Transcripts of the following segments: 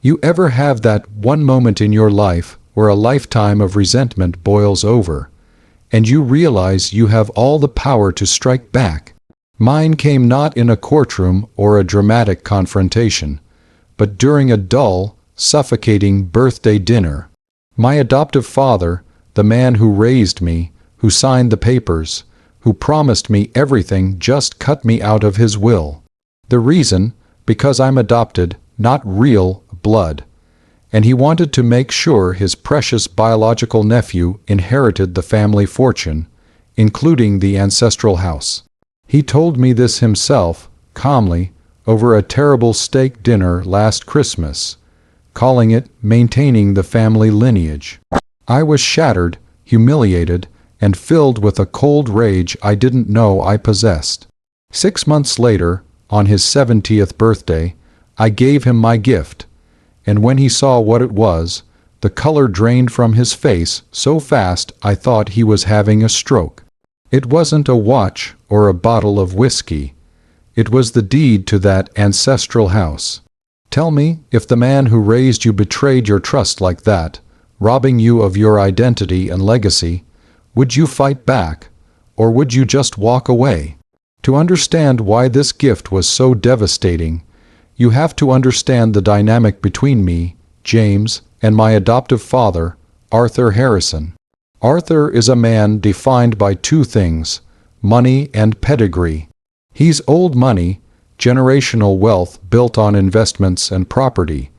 You ever have that one moment in your life where a lifetime of resentment boils over, and you realize you have all the power to strike back? Mine came not in a courtroom or a dramatic confrontation, but during a dull, suffocating birthday dinner. My adoptive father, the man who raised me, who signed the papers, who promised me everything, just cut me out of his will. The reason? Because I'm adopted, not real blood. And he wanted to make sure his precious biological nephew inherited the family fortune, including the ancestral house. He told me this himself, calmly, over a terrible steak dinner last Christmas, calling it maintaining the family lineage. I was shattered, humiliated, and filled with a cold rage I didn't know I possessed. 6 months later, on his 70th birthday, I gave him my gift, and when he saw what it was, the color drained from his face so fast I thought he was having a stroke. It wasn't a watch or a bottle of whiskey. It was the deed to that ancestral house. Tell me, if the man who raised you betrayed your trust like that, robbing you of your identity and legacy, would you fight back, or would you just walk away? To understand why this gift was so devastating, you have to understand the dynamic between me, James, and my adoptive father, Arthur Harrison. Arthur is a man defined by two things: money and pedigree. He's old money, generational wealth built on investments and property,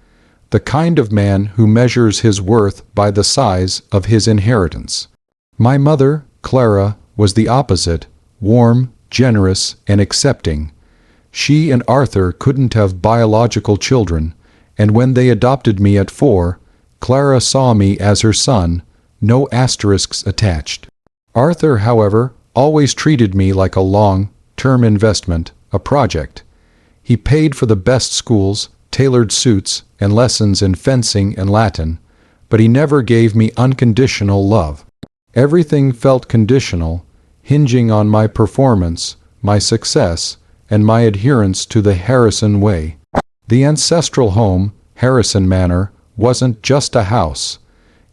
the kind of man who measures his worth by the size of his inheritance. My mother, Clara, was the opposite, warm, generous, and accepting. She and Arthur couldn't have biological children, and when they adopted me at 4, Clara saw me as her son, no asterisks attached. Arthur, however, always treated me like a long-term investment, a project. He paid for the best schools, tailored suits, and lessons in fencing and Latin, but he never gave me unconditional love. Everything felt conditional, hinging on my performance, my success, and my adherence to the Harrison way. The ancestral home, Harrison Manor, wasn't just a house.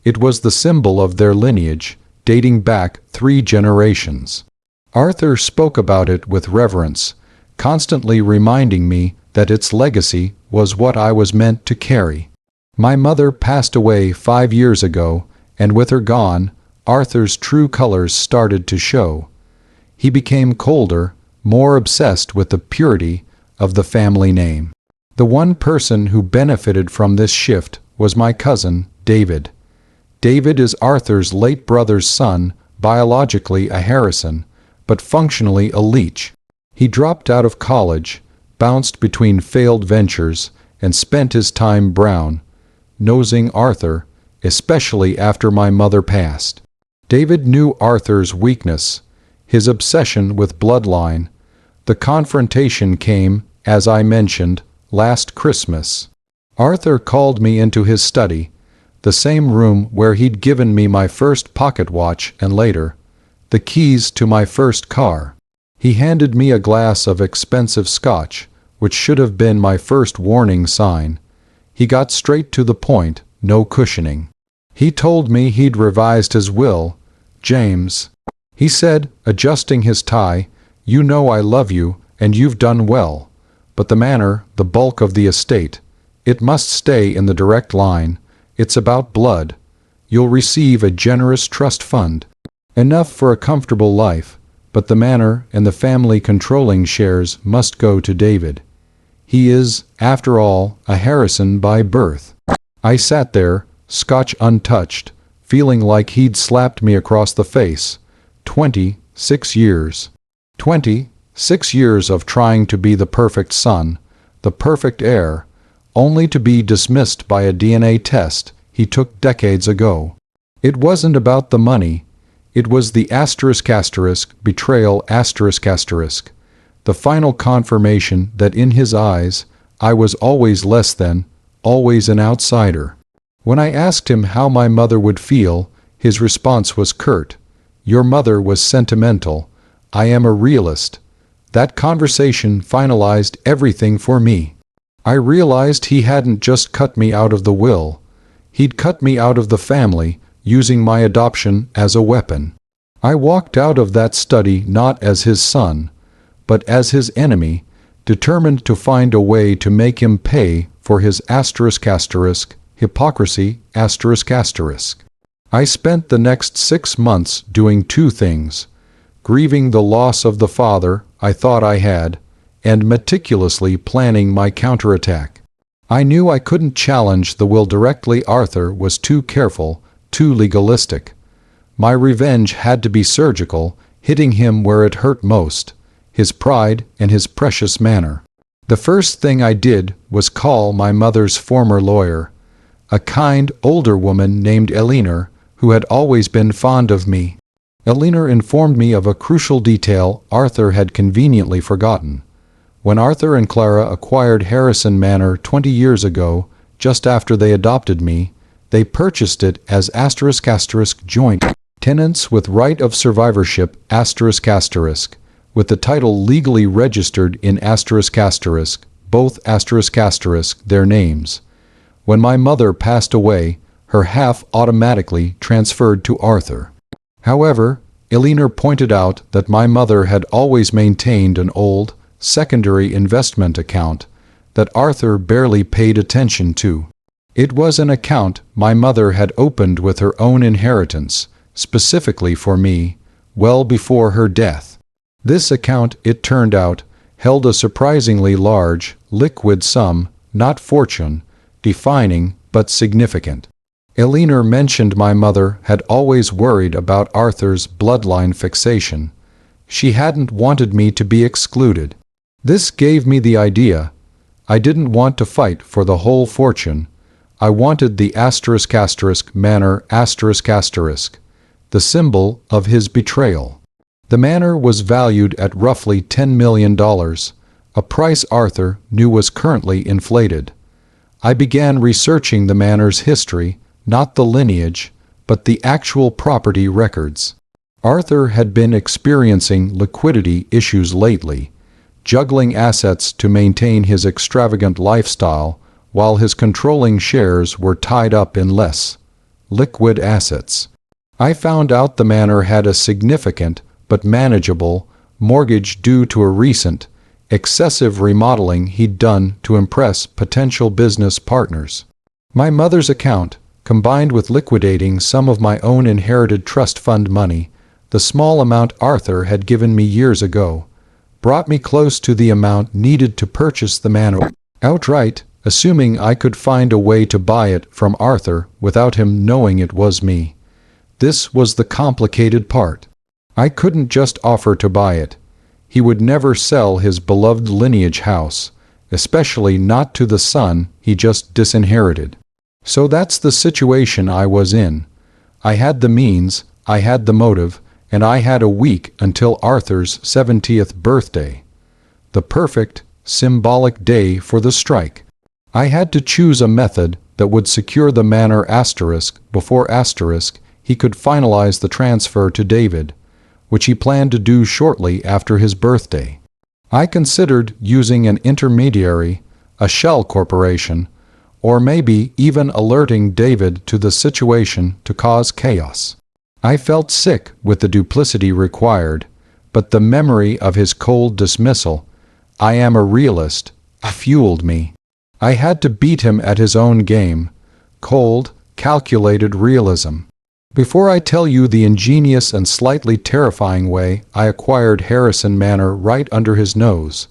It was the symbol of their lineage, dating back 3 generations. Arthur spoke about it with reverence, constantly reminding me that its legacy was what I was meant to carry. My mother passed away 5 years ago, and with her gone, Arthur's true colors started to show. He became colder, more obsessed with the purity of the family name. The one person who benefited from this shift was my cousin, David. David is Arthur's late brother's son, biologically a Harrison, but functionally a Leach. He dropped out of college, bounced between failed ventures, and spent his time brown, nosing Arthur, especially after my mother passed. David knew Arthur's weakness, his obsession with bloodline. The confrontation came, as I mentioned, last Christmas. Arthur called me into his study, the same room where he'd given me my first pocket watch and later, the keys to my first car. He handed me a glass of expensive scotch, which should have been my first warning sign. He got straight to the point, no cushioning. He told me he'd revised his will. James, he said, adjusting his tie, you know I love you, and you've done well. But the manor, the bulk of the estate, it must stay in the direct line. It's about blood. You'll receive a generous trust fund. Enough for a comfortable life, but the manor and the family controlling shares must go to David. He is, after all, a Harrison by birth. I sat there, scotch untouched, feeling like he'd slapped me across the face. 26 years. 26 years of trying to be the perfect son, the perfect heir, only to be dismissed by a DNA test he took decades ago. It wasn't about the money. It was the betrayal the final confirmation that in his eyes, I was always less than, always an outsider. When I asked him how my mother would feel, his response was curt. Your mother was sentimental. I am a realist. That conversation finalized everything for me. I realized he hadn't just cut me out of the will. He'd cut me out of the family, using my adoption as a weapon. I walked out of that study not as his son, but as his enemy, determined to find a way to make him pay for his hypocrisy. I spent the next 6 months doing two things: grieving the loss of the father I thought I had, and meticulously planning my counterattack. I knew I couldn't challenge the will directly. Arthur was too careful, too legalistic. My revenge had to be surgical, hitting him where it hurt most: his pride and his precious manor. The first thing I did was call my mother's former lawyer, a kind, older woman named Eleanor, who had always been fond of me. Eleanor informed me of a crucial detail Arthur had conveniently forgotten. When Arthur and Clara acquired Harrison Manor 20 years ago, just after they adopted me, they purchased it as ** joint tenants with right of survivorship **, with the title legally registered in **, both ** their names. When my mother passed away, her half automatically transferred to Arthur. However, Eleanor pointed out that my mother had always maintained an old, secondary investment account that Arthur barely paid attention to. It was an account my mother had opened with her own inheritance, specifically for me, well before her death. This account, it turned out, held a surprisingly large, liquid sum, not fortune-defining, but significant. Eleanor mentioned my mother had always worried about Arthur's bloodline fixation. She hadn't wanted me to be excluded. This gave me the idea. I didn't want to fight for the whole fortune. I wanted the ** manor **, the symbol of his betrayal. The manor was valued at roughly $10 million, a price Arthur knew was currently inflated. I began researching the manor's history, not the lineage, but the actual property records. Arthur had been experiencing liquidity issues lately, juggling assets to maintain his extravagant lifestyle while his controlling shares were tied up in less liquid assets. I found out the manor had a significant but manageable mortgage due to a recent, excessive remodeling he'd done to impress potential business partners. My mother's account, combined with liquidating some of my own inherited trust fund money, the small amount Arthur had given me years ago, brought me close to the amount needed to purchase the manor outright, assuming I could find a way to buy it from Arthur without him knowing it was me. This was the complicated part. I couldn't just offer to buy it. He would never sell his beloved lineage house, especially not to the son he just disinherited. So that's the situation I was in. I had the means, I had the motive, and I had a week until Arthur's 70th birthday. The perfect, symbolic day for the strike. I had to choose a method that would secure the manor * before * he could finalize the transfer to David, which he planned to do shortly after his birthday. I considered using an intermediary, a shell corporation, or maybe even alerting David to the situation to cause chaos. I felt sick with the duplicity required, but the memory of his cold dismissal, "I am a realist," fueled me. I had to beat him at his own game, cold, calculated realism. Before I tell you the ingenious and slightly terrifying way I acquired Harrison Manor right under his nose,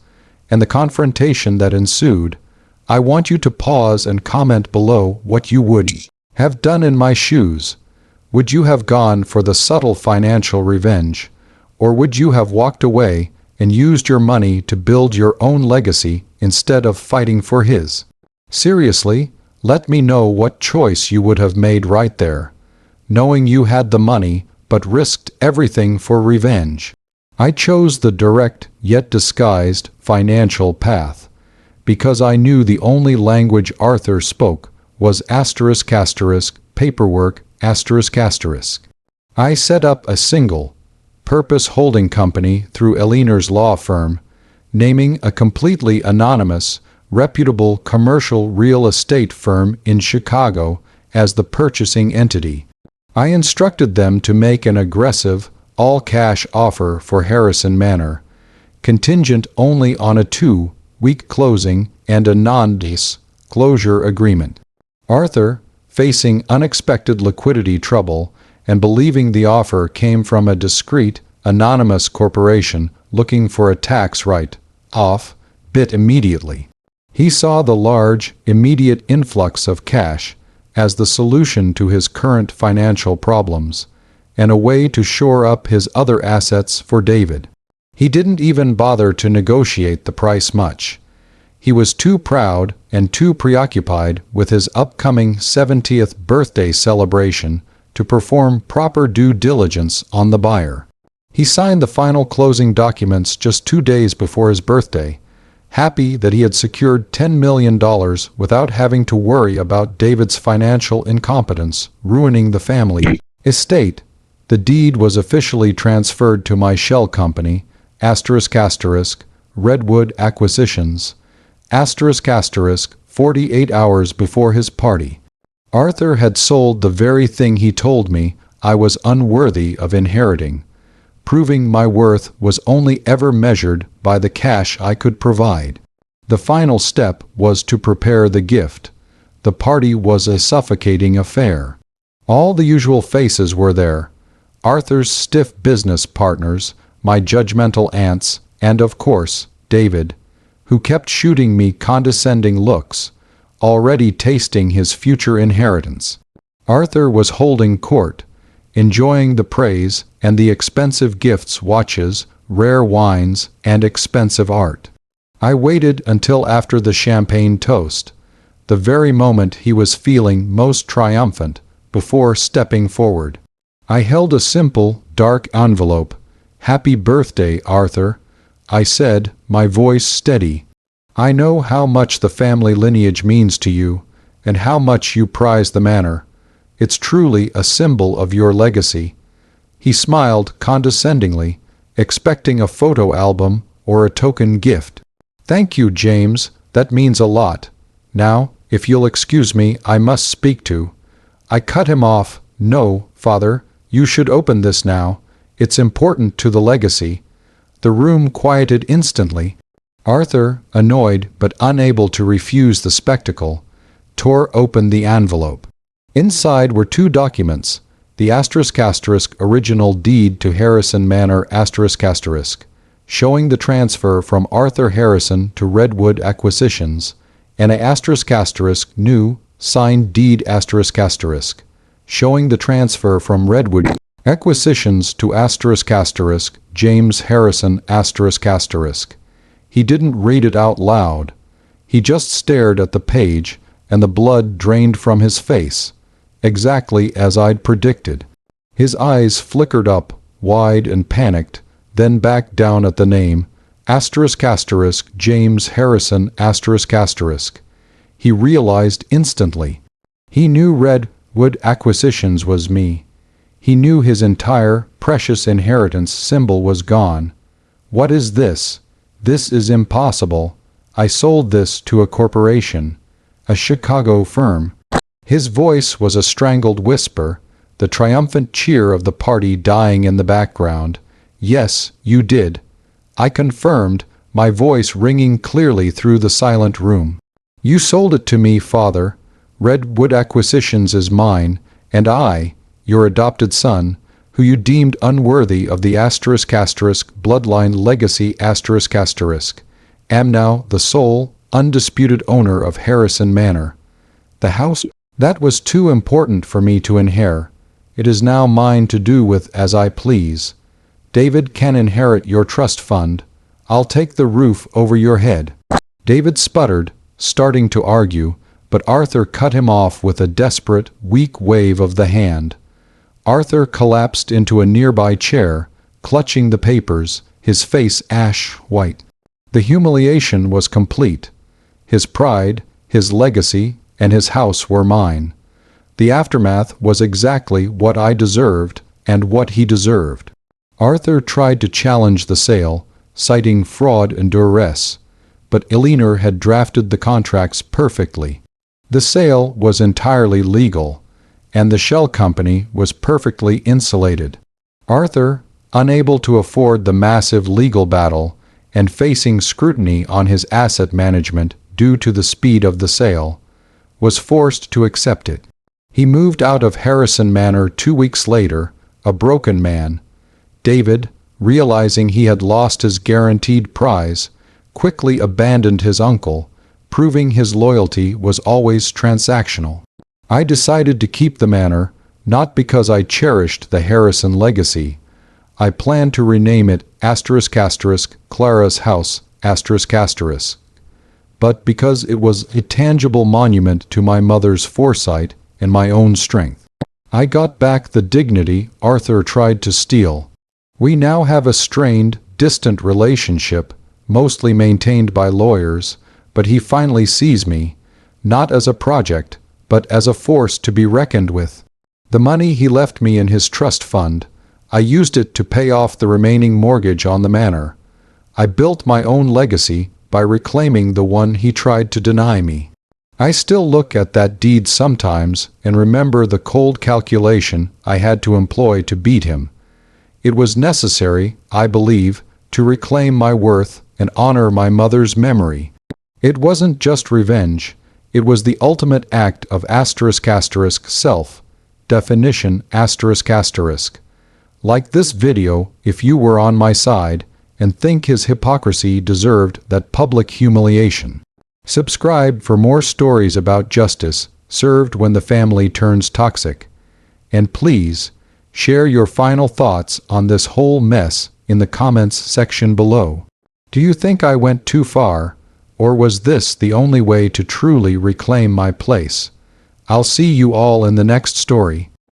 and the confrontation that ensued, I want you to pause and comment below what you would have done in my shoes. Would you have gone for the subtle financial revenge, or would you have walked away and used your money to build your own legacy instead of fighting for his? Seriously, let me know what choice you would have made right there, knowing you had the money but risked everything for revenge. I chose the direct yet disguised financial path because I knew the only language Arthur spoke was **, paperwork **. I set up a single purpose holding company through Eleanor's law firm, naming a completely anonymous, reputable commercial real estate firm in Chicago, as the purchasing entity. I instructed them to make an aggressive, all-cash offer for Harrison Manor, contingent only on a 2-week closing and a non-disclosure agreement. Arthur, facing unexpected liquidity trouble and believing the offer came from a discreet, anonymous corporation looking for a tax write-off, bit immediately. He saw the large, immediate influx of cash as the solution to his current financial problems, and a way to shore up his other assets for David. He didn't even bother to negotiate the price much. He was too proud and too preoccupied with his upcoming 70th birthday celebration to perform proper due diligence on the buyer. He signed the final closing documents just 2 days before his birthday, happy that he had secured $10 million without having to worry about David's financial incompetence ruining the family estate. The deed was officially transferred to my shell company, Redwood Acquisitions, 48 hours before his party. Arthur had sold the very thing he told me I was unworthy of inheriting, proving my worth was only ever measured by the cash I could provide. The final step was to prepare the gift. The party was a suffocating affair. All the usual faces were there: Arthur's stiff business partners, my judgmental aunts, and of course, David, who kept shooting me condescending looks, already tasting his future inheritance. Arthur was holding court, enjoying the praise and the expensive gifts, watches, rare wines, and expensive art. I waited until after the champagne toast, the very moment he was feeling most triumphant, before stepping forward. I held a simple, dark envelope. "Happy birthday, Arthur," I said, my voice steady. "I know how much the family lineage means to you, and how much you prize the manor. It's truly a symbol of your legacy." He smiled condescendingly, expecting a photo album or a token gift. "Thank you, James, that means a lot. Now, if you'll excuse me, I must speak to—" I cut him off. "No, Father, you should open this now. It's important to the legacy." The room quieted instantly. Arthur, annoyed but unable to refuse the spectacle, tore open the envelope. Inside were 2 documents: the original deed to Harrison Manor showing the transfer from Arthur Harrison to Redwood Acquisitions, and a new, signed deed showing the transfer from Redwood Acquisitions to James Harrison He didn't read it out loud. He just stared at the page, and the blood drained from his face, exactly as I'd predicted. His eyes flickered up, wide and panicked, then back down at the name, James Harrison He realized instantly. He knew Redwood Acquisitions was me. He knew his entire, precious inheritance symbol was gone. "What is this? This is impossible. I sold this to a corporation, a Chicago firm." His voice was a strangled whisper, the triumphant cheer of the party dying in the background. "Yes, you did," I confirmed, my voice ringing clearly through the silent room. "You sold it to me, Father. Redwood Acquisitions is mine, and I, your adopted son, who you deemed unworthy of the bloodline legacy am now the sole, undisputed owner of Harrison Manor. The house that was too important for me to inherit. It is now mine to do with as I please. David can inherit your trust fund. I'll take the roof over your head." David sputtered, starting to argue, but Arthur cut him off with a desperate, weak wave of the hand. Arthur collapsed into a nearby chair, clutching the papers, his face ash-white. The humiliation was complete. His pride, his legacy, and his house were mine. The aftermath was exactly what I deserved and what he deserved. Arthur tried to challenge the sale, citing fraud and duress, but Elinor had drafted the contracts perfectly. The sale was entirely legal, and the shell company was perfectly insulated. Arthur, unable to afford the massive legal battle and facing scrutiny on his asset management due to the speed of the sale, was forced to accept it. He moved out of Harrison Manor 2 weeks later, a broken man. David, realizing he had lost his guaranteed prize, quickly abandoned his uncle, proving his loyalty was always transactional. I decided to keep the manor, not because I cherished the Harrison legacy. I planned to rename it **Clara's House**, but because it was a tangible monument to my mother's foresight and my own strength. I got back the dignity Arthur tried to steal. We now have a strained, distant relationship, mostly maintained by lawyers, but he finally sees me, not as a project, but as a force to be reckoned with. The money he left me in his trust fund, I used it to pay off the remaining mortgage on the manor. I built my own legacy by reclaiming the one he tried to deny me. I still look at that deed sometimes and remember the cold calculation I had to employ to beat him. It was necessary, I believe, to reclaim my worth and honor my mother's memory. It wasn't just revenge, it was the ultimate act of self-definition. Like this video, if you were on my side and think his hypocrisy deserved that public humiliation. Subscribe for more stories about justice served when the family turns toxic. And please, share your final thoughts on this whole mess in the comments section below. Do you think I went too far, or was this the only way to truly reclaim my place? I'll see you all in the next story.